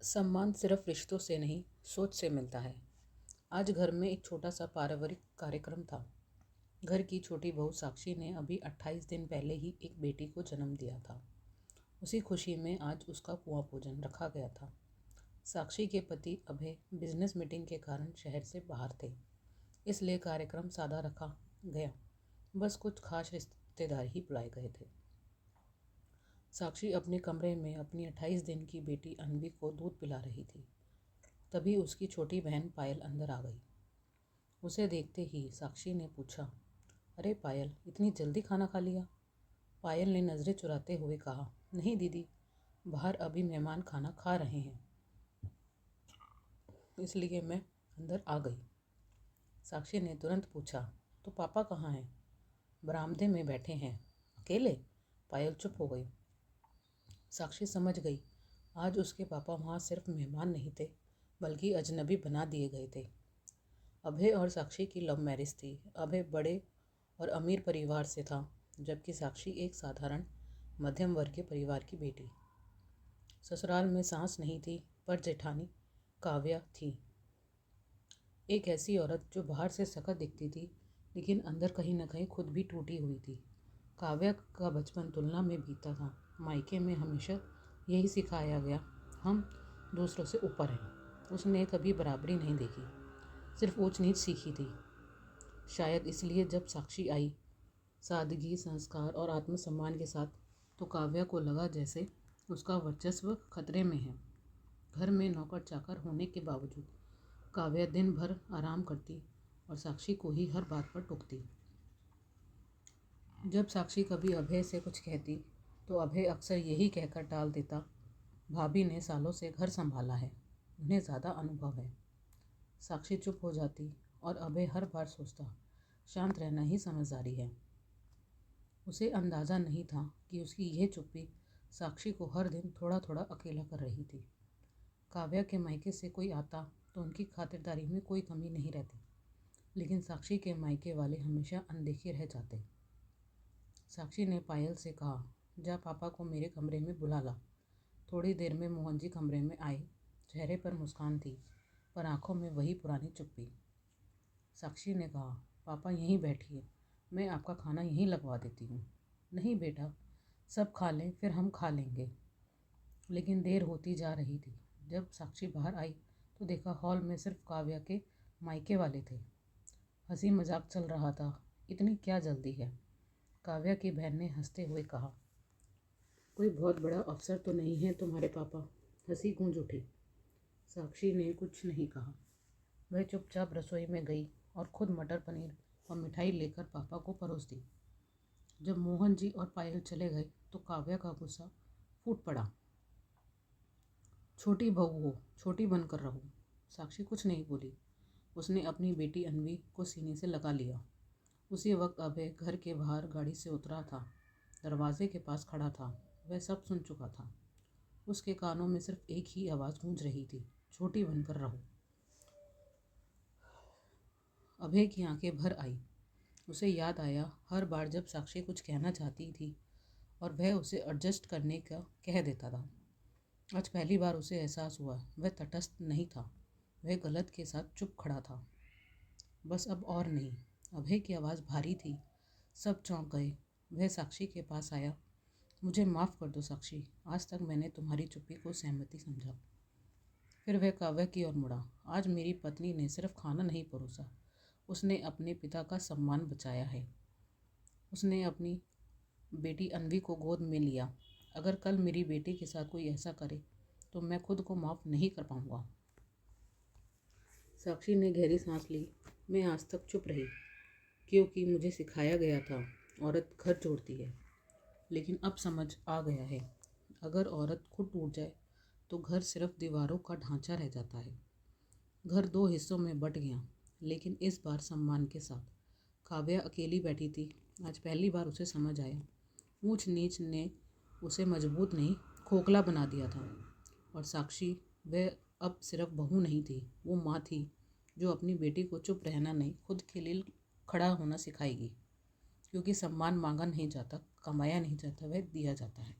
सम्मान सिर्फ रिश्तों से नहीं, सोच से मिलता है। आज घर में एक छोटा सा पारिवारिक कार्यक्रम था। घर की छोटी बहू साक्षी ने अभी 28 दिन पहले ही एक बेटी को जन्म दिया था। उसी खुशी में आज उसका कुआं पूजन रखा गया था। साक्षी के पति अभय बिजनेस मीटिंग के कारण शहर से बाहर थे, इसलिए कार्यक्रम सादा रखा गया। बस कुछ खास रिश्तेदार ही बुलाए गए थे। साक्षी अपने कमरे में अपनी 28 दिन की बेटी अनवी को दूध पिला रही थी। तभी उसकी छोटी बहन पायल अंदर आ गई। उसे देखते ही साक्षी ने पूछा, अरे पायल, इतनी जल्दी खाना खा लिया? पायल ने नज़रें चुराते हुए कहा, नहीं दीदी, बाहर अभी मेहमान खाना खा रहे हैं, इसलिए मैं अंदर आ गई। साक्षी ने तुरंत पूछा, तो पापा कहाँ हैं? बरामदे में बैठे हैं। अकेले? पायल चुप हो गई। साक्षी समझ गई, आज उसके पापा वहाँ सिर्फ मेहमान नहीं थे, बल्कि अजनबी बना दिए गए थे। अभय और साक्षी की लव मैरिज थी। अभय बड़े और अमीर परिवार से था, जबकि साक्षी एक साधारण मध्यम वर्ग के परिवार की बेटी। ससुराल में सास नहीं थी, पर जेठानी काव्या थी। एक ऐसी औरत जो बाहर से सख्त दिखती थी, लेकिन अंदर कहीं न कहीं खुद भी टूटी हुई थी। काव्या का बचपन तुलना में बीता था। मायके में हमेशा यही सिखाया गया, हम दूसरों से ऊपर हैं। उसने कभी बराबरी नहीं देखी, सिर्फ ऊंच नीच सीखी थी। शायद इसलिए जब साक्षी आई, सादगी, संस्कार और आत्मसम्मान के साथ, तो काव्या को लगा जैसे उसका वर्चस्व खतरे में है। घर में नौकर चाकर होने के बावजूद काव्या दिन भर आराम करती और साक्षी को ही हर बात पर टोकती। जब साक्षी कभी अभय से कुछ कहती, तो अभय अक्सर यही कहकर टाल देता, भाभी ने सालों से घर संभाला है, उन्हें ज़्यादा अनुभव है। साक्षी चुप हो जाती और अभय हर बार सोचता, शांत रहना ही समझदारी है। उसे अंदाज़ा नहीं था कि उसकी यह चुप्पी साक्षी को हर दिन थोड़ा थोड़ा अकेला कर रही थी। काव्या के मायके से कोई आता तो उनकी खातिरदारी में कोई कमी नहीं रहती, लेकिन साक्षी के मायके वाले हमेशा अनदेखे रह जाते। साक्षी ने पायल से कहा, जा पापा को मेरे कमरे में बुला ला। थोड़ी देर में मोहन जी कमरे में आए। चेहरे पर मुस्कान थी, पर आंखों में वही पुरानी चुप्पी। साक्षी ने कहा, पापा यहीं बैठिए, मैं आपका खाना यहीं लगवा देती हूँ। नहीं बेटा, सब खा लें फिर हम खा लेंगे। लेकिन देर होती जा रही थी। जब साक्षी बाहर आई तो देखा हॉल में सिर्फ काव्या के मायके वाले थे। हंसी मजाक चल रहा था। इतनी क्या जल्दी है? काव्या की बहन ने हंसते हुए कहा, कोई बहुत बड़ा अफसर तो नहीं है तुम्हारे पापा? हंसी गूंज उठी। साक्षी ने कुछ नहीं कहा। वह चुपचाप रसोई में गई और खुद मटर पनीर और मिठाई लेकर पापा को परोस दी। जब मोहन जी और पायल चले गए तो काव्या का गुस्सा फूट पड़ा। छोटी बहू हो, छोटी बनकर रहो। साक्षी कुछ नहीं बोली। उसने अपनी बेटी अनवी को सीने से लगा लिया। उसी वक्त अभय घर के बाहर गाड़ी से उतरा था, दरवाजे के पास खड़ा था। वह सब सुन चुका था। उसके कानों में सिर्फ एक ही आवाज़ गूंज रही थी, छोटी बनकर रहो। अभय की आंखें भर आई। उसे याद आया, हर बार जब साक्षी कुछ कहना चाहती थी और वह उसे एडजस्ट करने का कह देता था। आज पहली बार उसे एहसास हुआ, वह तटस्थ नहीं था, वह गलत के साथ चुप खड़ा था। बस अब और नहीं। अभय की आवाज़ भारी थी। सब चौंक गए। वह साक्षी के पास आया। मुझे माफ़ कर दो साक्षी, आज तक मैंने तुम्हारी चुप्पी को सहमति समझा। फिर वह काव्या की ओर मुड़ा। आज मेरी पत्नी ने सिर्फ खाना नहीं परोसा, उसने अपने पिता का सम्मान बचाया है। उसने अपनी बेटी अनवी को गोद में लिया। अगर कल मेरी बेटी के साथ कोई ऐसा करे तो मैं खुद को माफ़ नहीं कर पाऊँगा। साक्षी ने गहरी सांस ली। मैं आज तक चुप रही क्योंकि मुझे सिखाया गया था औरत घर जोड़ती है, लेकिन अब समझ आ गया है, अगर औरत खुद टूट जाए तो घर सिर्फ दीवारों का ढांचा रह जाता है। घर दो हिस्सों में बट गया, लेकिन इस बार सम्मान के साथ। काव्या अकेली बैठी थी। आज पहली बार उसे समझ आया, ऊंच नीच ने उसे मजबूत नहीं, खोखला बना दिया था। और साक्षी, वह अब सिर्फ बहू नहीं थी, वो माँ थी, जो अपनी बेटी को चुप रहना नहीं, खुद के लिए खड़ा होना सिखाएगी। क्योंकि सम्मान मांगा नहीं जाता, कमाया नहीं जाता, वह दिया जाता है।